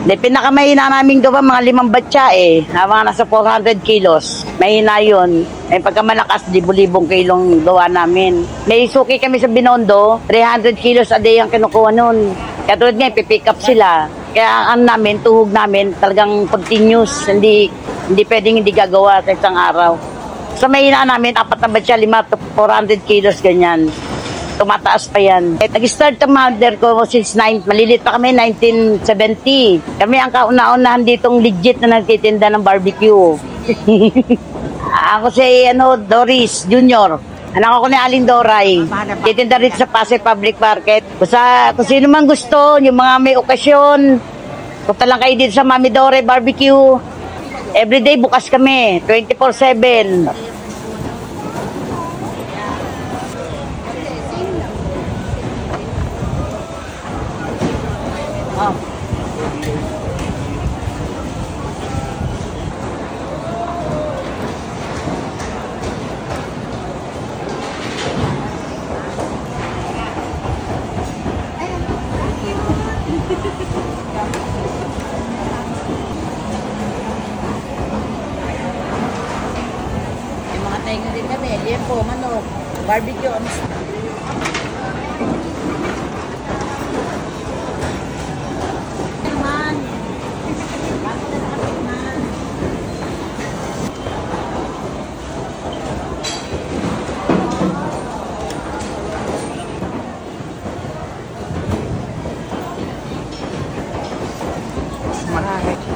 Pinakamahina naming gawa, mga 5 batya eh. Mga nasa 400 kilos. Mahina yun. Pagka malakas, libo-libong kilong gawa namin. May suki kami sa Binondo, 300 kilos a day ang kinukuha nun. Kaya tulad nga, pipick up sila. Kaya ang namin, tuhog namin, talagang continuous. Hindi pwedeng hindi gagawa sa isang araw. Sa mahina namin, 4 na batya, 5 to 400 kilos, ganyan. Tumataas pa yan. Nag-start ang mother ko since malilit pa kami, 1970. Kami ang kauna-unahan ditong legit na nagtitinda ng barbecue. Ako si Doris Jr. Anak ako ni Aling Doray. Titinda rin sa Pasay Public Market. Kung sino man gusto, yung mga may okasyon, punta lang kayo dito sa Mami Doray Barbecue. Everyday bukas kami, 24/7. Oh. Yung mga tenga din kami, liempo, manok, barbecue, mahal.